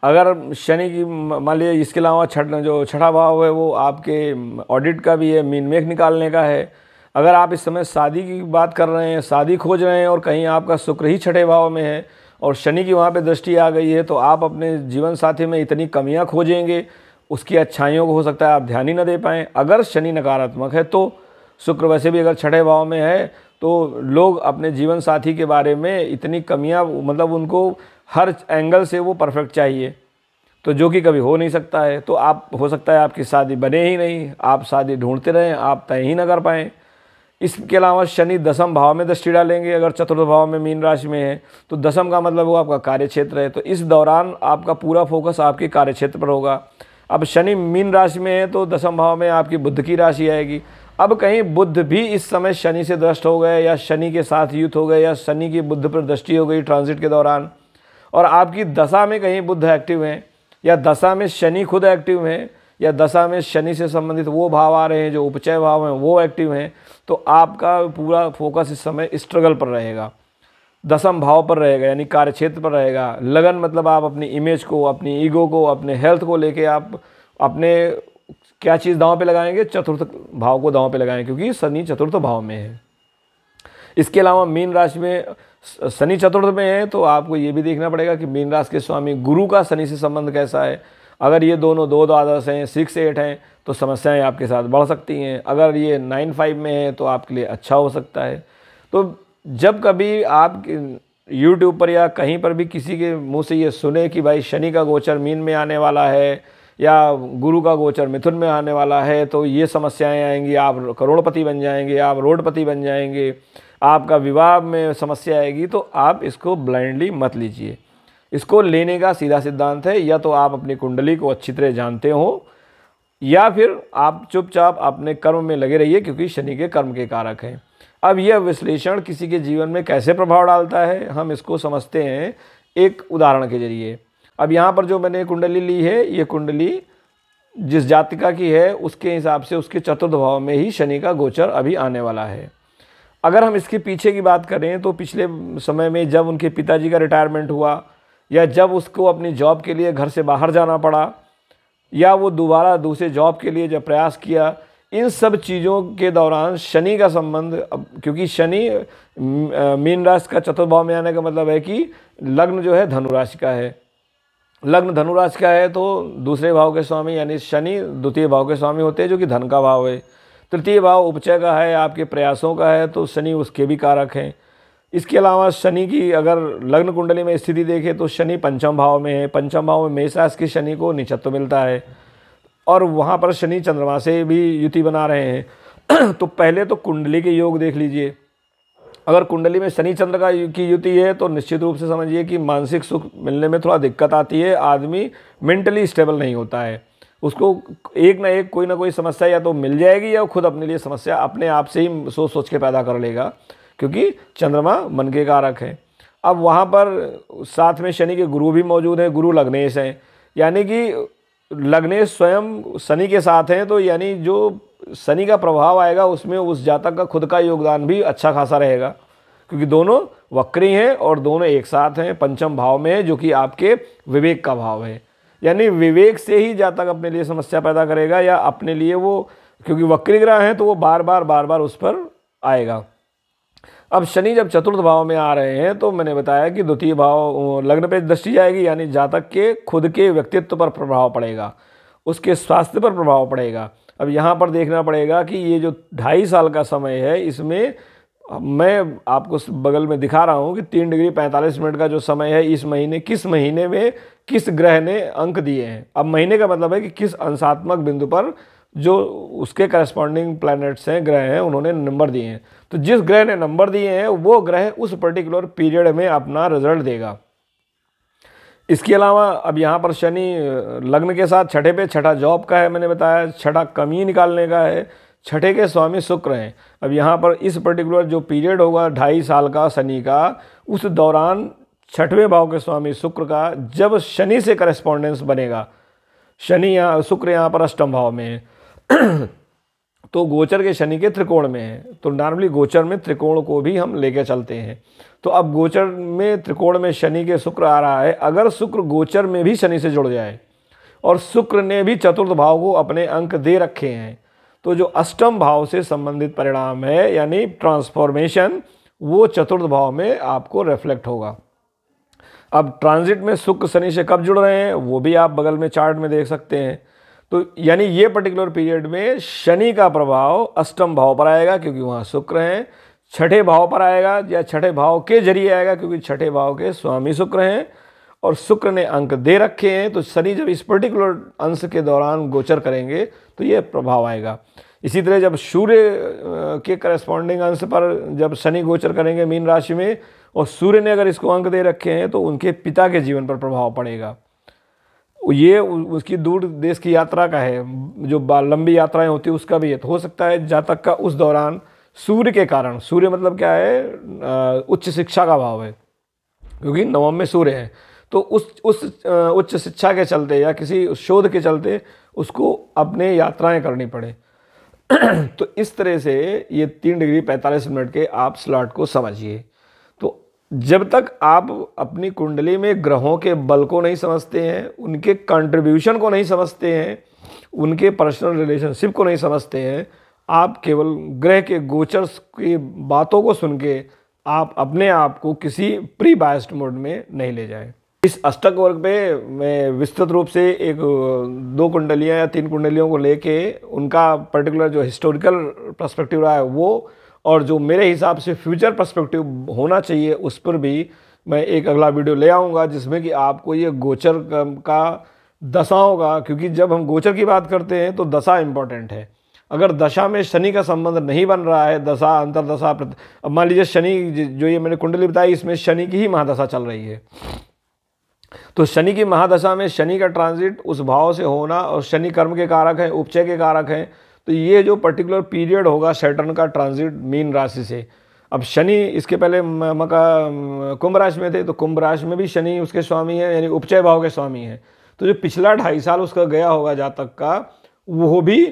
अगर शनि की मान लीजिए इसके अलावा जो 6ठा भाव है वो आपके ऑडिट का भी है, मीन मेख निकालने का है। अगर आप इस समय शादी की बात कर रहे हैं, शादी खोज रहे हैं और कहीं आपका शुक्र ही 6ठे भाव में है और शनि की वहाँ पे दृष्टि आ गई है तो आप अपने जीवन साथी में इतनी कमियाँ खोजेंगे, उसकी अच्छाइयों को हो सकता है आप ध्यान ही न दे पाएँ। अगर शनि नकारात्मक है तो शुक्र वैसे भी अगर 6ठे भाव में है तो लोग अपने जीवन साथी के बारे में इतनी कमियां, मतलब उनको हर एंगल से वो परफेक्ट चाहिए, तो जो कि कभी हो नहीं सकता है। तो आप हो सकता है आपकी शादी बने ही नहीं, आप शादी ढूंढते रहें, आप तय ही ना कर पाएँ। इसके अलावा शनि 10म भाव में दृष्टि डालेंगे। अगर चतुर्थ भाव में मीन राशि में है तो 10m का मतलब वो आपका कार्य क्षेत्र है, तो इस दौरान आपका पूरा फोकस आपके कार्य क्षेत्र पर होगा। अब शनि मीन राशि में है तो 10m भाव में आपकी बुध की राशि आएगी। अब कहीं बुध भी इस समय शनि से दृष्ट हो गए या शनि के साथ युत हो गए या शनि की बुध पर दृष्टि हो गई ट्रांजिट के दौरान, और आपकी दशा में कहीं बुध एक्टिव हैं या दशा में शनि खुद एक्टिव हैं या दशा में शनि से संबंधित वो भाव आ रहे हैं जो उपचय भाव हैं वो एक्टिव हैं, तो आपका पूरा फोकस इस समय स्ट्रगल पर रहेगा, 10m भाव पर रहेगा, यानी कार्य क्षेत्र पर रहेगा। लगन मतलब आप अपनी इमेज को, अपनी ईगो को, अपने हेल्थ को लेके आप अपने क्या चीज़ दांव पे लगाएंगे, चतुर्थ भाव को दांव पे लगाएंगे, क्योंकि शनि चतुर्थ भाव में है। इसके अलावा मीन राशि में शनि चतुर्थ में है तो आपको ये भी देखना पड़ेगा कि मीन राशि के स्वामी गुरु का शनि से संबंध कैसा है। अगर ये दोनों 2 द्वादश हैं, 6, 8 हैं तो समस्याएं आपके साथ बढ़ सकती हैं। अगर ये 9, 5 में है तो आपके लिए अच्छा हो सकता है। तो जब कभी आप यूट्यूब पर या कहीं पर भी किसी के मुँह से ये सुने कि भाई शनि का गोचर मीन में आने वाला है या गुरु का गोचर मिथुन में आने वाला है तो ये समस्याएं आएंगी, आप करोड़पति बन जाएंगे, आप रोडपति बन जाएंगे, आपका विवाह में समस्या आएगी, तो आप इसको ब्लाइंडली मत लीजिए। इसको लेने का सीधा सिद्धांत है या तो आप अपनी कुंडली को अच्छी तरह जानते हो या फिर आप चुपचाप अपने कर्म में लगे रहिए, क्योंकि शनि के कर्म के कारक हैं। अब यह विश्लेषण किसी के जीवन में कैसे प्रभाव डालता है हम इसको समझते हैं एक उदाहरण के जरिए। अब यहाँ पर जो मैंने कुंडली ली है, ये कुंडली जिस जातिका की है उसके हिसाब से उसके चतुर्थ भाव में ही शनि का गोचर अभी आने वाला है। अगर हम इसके पीछे की बात करें तो पिछले समय में जब उनके पिताजी का रिटायरमेंट हुआ या जब उसको अपनी जॉब के लिए घर से बाहर जाना पड़ा या वो दोबारा दूसरे जॉब के लिए जब प्रयास किया, इन सब चीज़ों के दौरान शनि का संबंध, क्योंकि शनि मीन राशि का चतुर्थ भाव में आने का मतलब है कि लग्न जो है धनु राशि का है, लग्न धनु राशि का है तो दूसरे भाव के स्वामी यानी शनि द्वितीय भाव के स्वामी होते हैं जो कि धन का भाव है। तृतीय भाव उपचय का है, आपके प्रयासों का है, तो शनि उसके भी कारक हैं। इसके अलावा शनि की अगर लग्न कुंडली में स्थिति देखें तो शनि पंचम भाव में है। पंचम भाव में मेष राशि के शनि को नीचत्व मिलता है और वहाँ पर शनि चंद्रमा से भी युति बना रहे हैं। तो पहले तो कुंडली के योग देख लीजिए। अगर कुंडली में शनि चंद्र की युति है तो निश्चित रूप से समझिए कि मानसिक सुख मिलने में थोड़ा दिक्कत आती है, आदमी मेंटली स्टेबल नहीं होता है, उसको एक ना कोई समस्या या तो मिल जाएगी या खुद अपने लिए समस्या अपने आप से ही सोच सोच के पैदा कर लेगा, क्योंकि चंद्रमा मन के कारक है। अब वहाँ पर साथ में शनि के गुरु भी मौजूद हैं, गुरु लग्नेश हैं, यानी कि लग्नेश स्वयं शनि के साथ हैं, तो यानी जो शनि का प्रभाव आएगा उसमें उस जातक का खुद का योगदान भी अच्छा खासा रहेगा, क्योंकि दोनों वक्री हैं और दोनों एक साथ हैं, पंचम भाव में है जो कि आपके विवेक का भाव है। यानी विवेक से ही जातक अपने लिए समस्या पैदा करेगा या अपने लिए वो, क्योंकि वक्री ग्रह हैं तो वो बार बार उस पर आएगा। अब शनि जब चतुर्थ भाव में आ रहे हैं तो मैंने बताया कि द्वितीय भाव लग्न पे दृष्टि जाएगी, यानी जातक के खुद के व्यक्तित्व पर प्रभाव पड़ेगा, उसके स्वास्थ्य पर प्रभाव पड़ेगा। अब यहाँ पर देखना पड़ेगा कि ये जो 2.5 साल का समय है, इसमें मैं आपको बगल में दिखा रहा हूँ कि 3 डिग्री 45 मिनट का जो समय है, इस महीने किस महीने में किस ग्रह ने अंक दिए हैं। अब महीने का मतलब है कि किस अंशात्मक बिंदु पर जो उसके करस्पॉन्डिंग प्लैनेट्स हैं, ग्रह हैं, उन्होंने नंबर दिए हैं। तो जिस ग्रह ने नंबर दिए हैं वो ग्रह उस पर्टिकुलर पीरियड में अपना रिजल्ट देगा। इसके अलावा अब यहाँ पर शनि लग्न के साथ छठे पे, छठा जॉब का है, मैंने बताया, छठा कमी निकालने का है, छठे के स्वामी शुक्र हैं। अब यहाँ पर इस पर्टिकुलर जो पीरियड होगा 2.5 साल का शनि का, उस दौरान छठवें भाव के स्वामी शुक्र का जब शनि से करस्पॉन्डेंस बनेगा, शुक्र यहाँ पर अष्टम भाव में है तो गोचर के शनि के त्रिकोण में है। तो नॉर्मली गोचर में त्रिकोण को भी हम लेके चलते हैं। तो अब गोचर में त्रिकोण में शनि के शुक्र आ रहा है, अगर शुक्र गोचर में भी शनि से जुड़ जाए और शुक्र ने भी चतुर्थ भाव को अपने अंक दे रखे हैं, तो जो अष्टम भाव से संबंधित परिणाम है यानी ट्रांसफॉर्मेशन, वो चतुर्थ भाव में आपको रिफ्लेक्ट होगा। अब ट्रांजिट में शुक्र शनि से कब जुड़ रहे हैं वो भी आप बगल में चार्ट में देख सकते हैं। तो यानी ये पर्टिकुलर पीरियड में शनि का प्रभाव अष्टम भाव पर आएगा क्योंकि वहाँ शुक्र हैं, छठे भाव पर आएगा या छठे भाव के जरिए आएगा क्योंकि छठे भाव के स्वामी शुक्र हैं और शुक्र ने अंक दे रखे हैं। तो शनि जब इस पर्टिकुलर अंश के दौरान गोचर करेंगे तो ये प्रभाव आएगा। इसी तरह जब सूर्य के करस्पॉन्डिंग अंश पर जब शनि गोचर करेंगे मीन राशि में और सूर्य ने अगर इसको अंक दे रखे हैं तो उनके पिता के जीवन पर प्रभाव पड़ेगा। ये उसकी दूर देश की यात्रा का है, जो लंबी यात्राएं होती है उसका भी है। तो हो सकता है जातक का उस दौरान सूर्य के कारण, सूर्य मतलब क्या है, उच्च शिक्षा का भाव है क्योंकि नवम में सूर्य है, तो उस उच्च शिक्षा के चलते या किसी शोध के चलते उसको अपने यात्राएं करनी पड़े। तो इस तरह से ये 3 डिग्री 45 मिनट के आप स्लॉट को समझिए। तो जब तक आप अपनी कुंडली में ग्रहों के बल को नहीं समझते हैं, उनके कंट्रीब्यूशन को नहीं समझते हैं, उनके पर्सनल रिलेशनशिप को नहीं समझते हैं, आप केवल ग्रह के गोचर की बातों को सुन के आप अपने आप को किसी प्री बायस्ड मोड में नहीं ले जाए। इस अष्टक वर्ग पे मैं विस्तृत रूप से 2 कुंडलियां या 3 कुंडलियों को लेके उनका पर्टिकुलर जो हिस्टोरिकल पर्सपेक्टिव रहा है वो, और जो मेरे हिसाब से फ्यूचर पर्सपेक्टिव होना चाहिए उस पर भी मैं एक अगला वीडियो ले आऊँगा, जिसमें कि आपको ये गोचर का दशाओं का, क्योंकि जब हम गोचर की बात करते हैं तो दशा इम्पॉर्टेंट है। अगर दशा में शनि का संबंध नहीं बन रहा है, दशा अंतरदशा, अब मान लीजिए शनि जो ये मैंने कुंडली बताई इसमें शनि की ही महादशा चल रही है, तो शनि की महादशा में शनि का ट्रांजिट उस भाव से होना, और शनि कर्म के कारक हैं, उपचय के कारक हैं, तो ये जो पर्टिकुलर पीरियड होगा सैटर्न का ट्रांजिट मीन राशि से। अब शनि इसके पहले कुंभ राशि में थे, तो कुंभ राशि में भी शनि उसके स्वामी है यानी उपचय भाव के स्वामी है। तो जो पिछला 2.5 साल उसका गया होगा जातक का, वो भी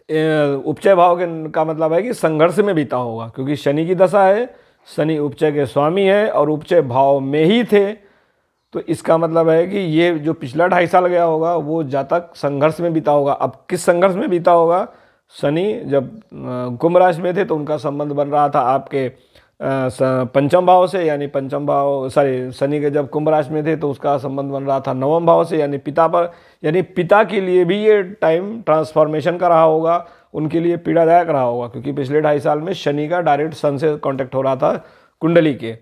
उपचय भाव का मतलब है कि संघर्ष में बीता होगा, क्योंकि शनि की दशा है, शनि उपचय के स्वामी है और उपचय भाव में ही थे। तो इसका मतलब है कि ये जो पिछला 2.5 साल गया होगा वो जातक संघर्ष में बीता होगा। अब किस संघर्ष में बीता होगा, शनि जब कुंभ राशि में थे तो उनका संबंध बन रहा था आपके पंचम भाव से, यानी पंचम भाव शनि के जब कुंभ राशि में थे तो उसका संबंध बन रहा था नवम भाव से, यानी पिता पर, यानी पिता के लिए भी ये टाइम ट्रांसफॉर्मेशन का रहा होगा, उनके लिए पीड़ादायक रहा होगा, क्योंकि पिछले 2.5 साल में शनि का डायरेक्ट सन से कांटेक्ट हो रहा था कुंडली के।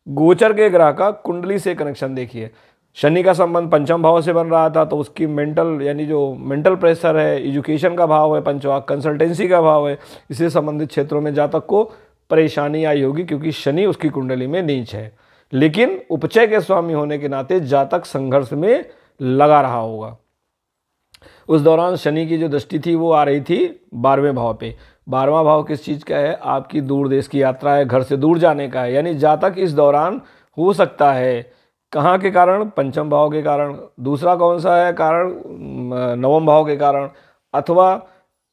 गोचर के ग्रह का कुंडली से कनेक्शन देखिए, शनि का संबंध पंचम भाव से बन रहा था, तो उसकी मेंटल यानी जो मेंटल प्रेशर है, एजुकेशन का भाव है पंचवा, कंसल्टेंसी का भाव है, इससे संबंधित क्षेत्रों में जातक को परेशानी आई होगी, क्योंकि शनि उसकी कुंडली में नीच है। लेकिन उपचय के स्वामी होने के नाते जातक संघर्ष में लगा रहा होगा। उस दौरान शनि की जो दृष्टि थी वो आ रही थी 12वें भाव पे। 12वां भाव किस चीज़ का है? आपकी दूर देश की यात्रा है, घर से दूर जाने का है। यानी जातक इस दौरान हो सकता है, कहाँ के कारण? पंचम भाव के कारण। दूसरा कौन सा है कारण? 9वें भाव के कारण, अथवा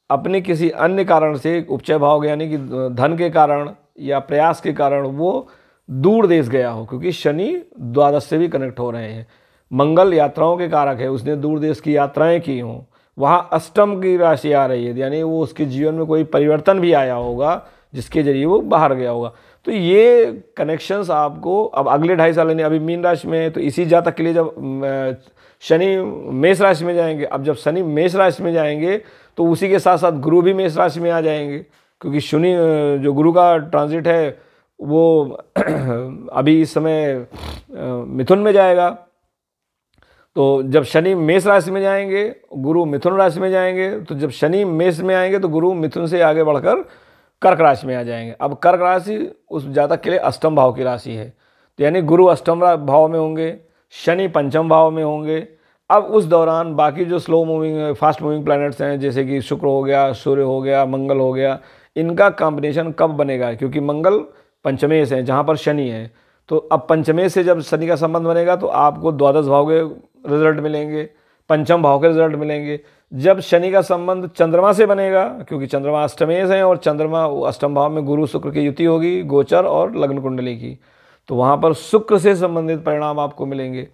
अपने किसी अन्य कारण से उपचय भाव यानी कि धन के कारण या प्रयास के कारण वो दूर देश गया हो, क्योंकि शनि द्वादश से भी कनेक्ट हो रहे हैं। मंगल यात्राओं के कारक है, उसने दूर देश की यात्राएं की हों, वहाँ अष्टम की राशि आ रही है, यानी वो उसके जीवन में कोई परिवर्तन भी आया होगा जिसके जरिए वो बाहर गया होगा। तो ये कनेक्शंस आपको अब अगले 2.5 साल, यानी अभी मीन राशि में है, तो इसी जातक के लिए जब शनि मेष राशि में जाएंगे, अब जब शनि मेष राशि में जाएंगे तो उसी के साथ साथ गुरु भी मेष राशि में आ जाएंगे, क्योंकि शनि जो गुरु का ट्रांजिट है वो अभी इस समय मिथुन में जाएगा। तो जब शनि मेष राशि में जाएंगे, गुरु मिथुन राशि में जाएंगे, तो जब शनि मेष में आएंगे तो गुरु मिथुन से आगे बढ़कर कर्क राशि में आ जाएंगे। अब कर्क राशि उस जातक के लिए अष्टम भाव की राशि है, तो यानी गुरु अष्टम भाव में होंगे, शनि पंचम भाव में होंगे। अब उस दौरान बाकी जो slow moving fast moving planets हैं, जैसे कि शुक्र हो गया, सूर्य हो गया, मंगल हो गया, इनका कॉम्बिनेशन कब बनेगा? क्योंकि मंगल पंचमेश है जहाँ पर शनि है, तो अब पंचमेश से जब शनि का संबंध बनेगा तो आपको द्वादश भाव के रिजल्ट मिलेंगे, पंचम भाव के रिजल्ट मिलेंगे। जब शनि का संबंध चंद्रमा से बनेगा, क्योंकि चंद्रमा अष्टमेश है और चंद्रमा अष्टम भाव में गुरु शुक्र की युति होगी, गोचर और लग्न कुंडली की, तो वहाँ पर शुक्र से संबंधित परिणाम आपको मिलेंगे।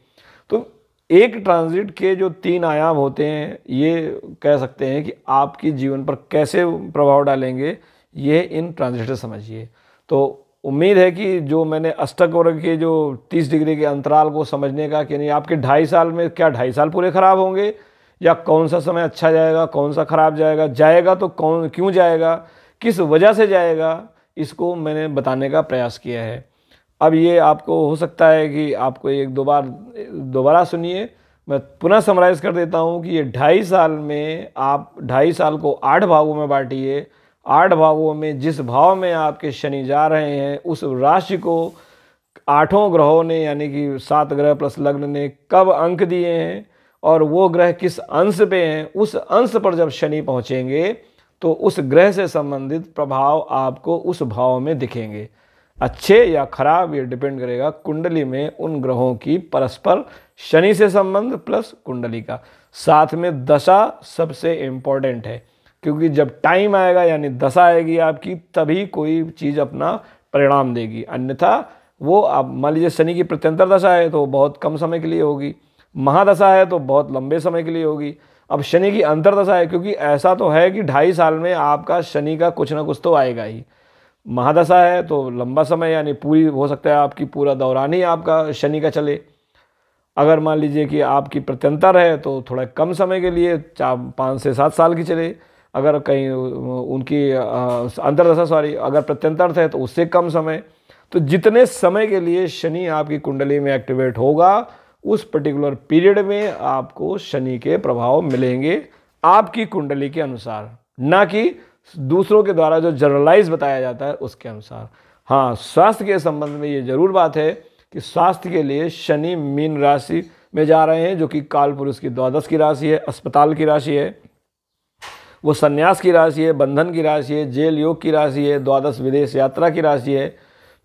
तो एक ट्रांजिट के जो 3 आयाम होते हैं, ये कह सकते हैं कि आपकी जीवन पर कैसे प्रभाव डालेंगे, ये इन ट्रांजिट से समझिए। तो उम्मीद है कि जो मैंने अष्टक वर्ग के जो 30 डिग्री के अंतराल को समझने का, कि नहीं आपके 2.5 साल में क्या 2.5 साल पूरे खराब होंगे, या कौन सा समय अच्छा जाएगा, कौन सा खराब जाएगा, जाएगा तो कौन क्यों जाएगा, किस वजह से जाएगा, इसको मैंने बताने का प्रयास किया है। अब ये आपको हो सकता है कि आपको एक दो बार दोबारा सुनिए, मैं पुनः समराइज़ कर देता हूँ कि ये 2.5 साल में आप 2.5 साल को 8 भागों में बांटिए। 8 भागों में जिस भाव में आपके शनि जा रहे हैं, उस राशि को 8 ग्रहों ने, यानी कि 7 ग्रह प्लस लग्न ने कब अंक दिए हैं और वो ग्रह किस अंश पे हैं, उस अंश पर जब शनि पहुँचेंगे तो उस ग्रह से संबंधित प्रभाव आपको उस भाव में दिखेंगे। अच्छे या खराब ये डिपेंड करेगा कुंडली में उन ग्रहों की परस्पर शनि से संबंध प्लस कुंडली का। साथ में दशा सबसे इम्पोर्टेंट है, क्योंकि जब टाइम आएगा यानी दशा आएगी आपकी, तभी कोई चीज़ अपना परिणाम देगी। अन्यथा वो आप मान लीजिए शनि की प्रत्यंतर दशा है तो बहुत कम समय के लिए होगी, महादशा है तो बहुत लंबे समय के लिए होगी। अब शनि की अंतरदशा है, क्योंकि ऐसा तो है कि 2.5 साल में आपका शनि का कुछ ना कुछ तो आएगा ही। महादशा है तो लंबा समय, यानी पूरी हो सकता है आपकी पूरा दौरान ही आपका शनि का चले। अगर मान लीजिए कि आपकी प्रत्यंतर है तो थोड़ा कम समय के लिए 5 से 7 साल की चले। अगर कहीं उनकी अंतरदशा अगर प्रत्यंतर है तो उससे कम समय। तो जितने समय के लिए शनि आपकी कुंडली में एक्टिवेट होगा, उस पर्टिकुलर पीरियड में आपको शनि के प्रभाव मिलेंगे आपकी कुंडली के अनुसार, ना कि दूसरों के द्वारा जो जनरलाइज बताया जाता है उसके अनुसार। हाँ, स्वास्थ्य के संबंध में ये जरूर बात है कि स्वास्थ्य के लिए शनि मीन राशि में जा रहे हैं, जो कि काल पुरुष की द्वादश की राशि है, अस्पताल की राशि है, वो संन्यास की राशि है, बंधन की राशि है, जेल योग की राशि है, द्वादश विदेश यात्रा की राशि है।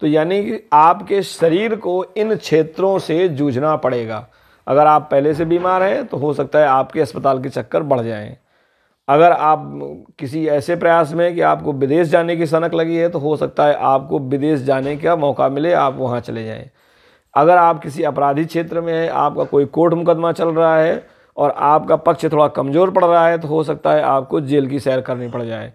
तो यानी कि आपके शरीर को इन क्षेत्रों से जूझना पड़ेगा। अगर आप पहले से बीमार हैं तो हो सकता है आपके अस्पताल के चक्कर बढ़ जाएं। अगर आप किसी ऐसे प्रयास में कि आपको विदेश जाने की सनक लगी है तो हो सकता है आपको विदेश जाने का मौका मिले, आप वहाँ चले जाएं। अगर आप किसी अपराधी क्षेत्र में हैं, आपका कोई कोर्ट मुकदमा चल रहा है और आपका पक्ष थोड़ा कमज़ोर पड़ रहा है, तो हो सकता है आपको जेल की सैर करनी पड़ जाए।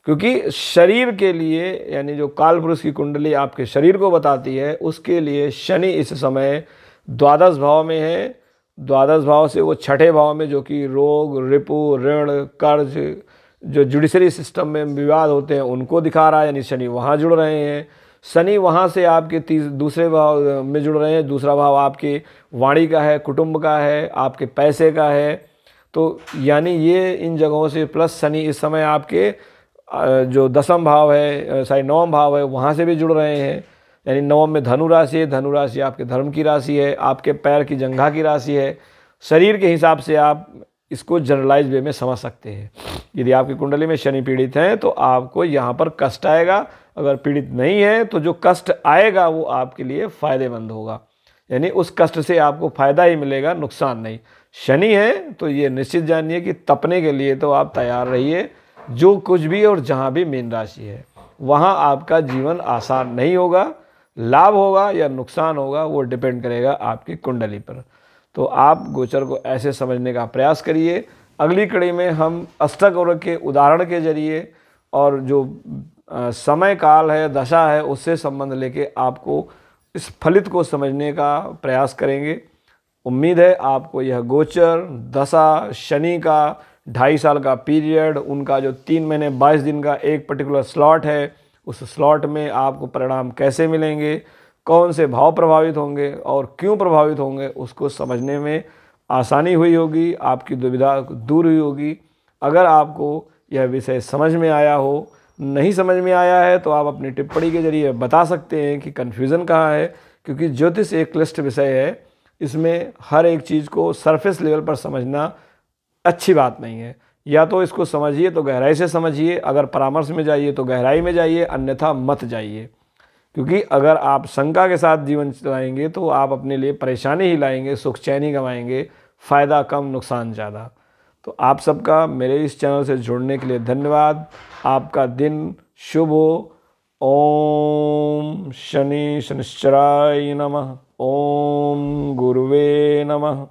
क्योंकि शरीर के लिए, यानी जो काल पुरुष की कुंडली आपके शरीर को बताती है, उसके लिए शनि इस समय द्वादश भाव में है। द्वादश भाव से वो 6ठे भाव में, जो कि रोग, रिपु, ऋण, कर्ज, जो जुडिशरी सिस्टम में विवाद होते हैं उनको दिखा रहा है, यानी शनि वहाँ जुड़ रहे हैं। शनि वहाँ से आपके दूसरे भाव में जुड़ रहे हैं। दूसरा भाव आपके वाणी का है, कुटुंब का है, आपके पैसे का है। तो यानी ये इन जगहों से, प्लस शनि इस समय आपके जो दसम भाव है, नवम भाव है, वहाँ से भी जुड़ रहे हैं। यानी नवम में धनु राशि है, धनु राशि आपके धर्म की राशि है, आपके पैर की जंघा की राशि है। शरीर के हिसाब से आप इसको जनरलाइज वे में समझ सकते हैं। यदि आपकी कुंडली में शनि पीड़ित है तो आपको यहाँ पर कष्ट आएगा। अगर पीड़ित नहीं है तो जो कष्ट आएगा वो आपके लिए फ़ायदेमंद होगा, यानी उस कष्ट से आपको फ़ायदा ही मिलेगा, नुकसान नहीं। शनि है तो ये निश्चित जानिए कि तपने के लिए तो आप तैयार रहिए। जो कुछ भी और जहाँ भी मीन राशि है वहाँ आपका जीवन आसान नहीं होगा। लाभ होगा या नुकसान होगा वो डिपेंड करेगा आपकी कुंडली पर। तो आप गोचर को ऐसे समझने का प्रयास करिए। अगली कड़ी में हम अष्टक के उदाहरण के जरिए और जो समय काल है, दशा है, उससे संबंध लेके आपको इस फलित को समझने का प्रयास करेंगे। उम्मीद है आपको यह गोचर, दशा, शनि का 2.5 साल का पीरियड, उनका जो 3 महीने 22 दिन का एक पर्टिकुलर स्लॉट है, उस स्लॉट में आपको परिणाम कैसे मिलेंगे, कौन से भाव प्रभावित होंगे और क्यों प्रभावित होंगे, उसको समझने में आसानी हुई होगी, आपकी दुविधा दूर हुई होगी। अगर आपको यह विषय समझ में आया हो, नहीं समझ में आया है तो आप अपनी टिप्पणी के जरिए बता सकते हैं कि कन्फ्यूज़न कहाँ है, क्योंकि ज्योतिष एक क्लिष्ट विषय है। इसमें हर एक चीज़ को सरफेस लेवल पर समझना अच्छी बात नहीं है। या तो इसको समझिए तो गहराई से समझिए, अगर परामर्श में जाइए तो गहराई में जाइए, अन्यथा मत जाइए। क्योंकि अगर आप शंका के साथ जीवन चलाएंगे तो आप अपने लिए परेशानी ही लाएंगे, सुख चैन ही गंवाएंगे, फ़ायदा कम नुकसान ज़्यादा। तो आप सबका मेरे इस चैनल से जुड़ने के लिए धन्यवाद। आपका दिन शुभ हो। ओम शनि शनिश्चराय नमः। ओम गुरुवे नमः।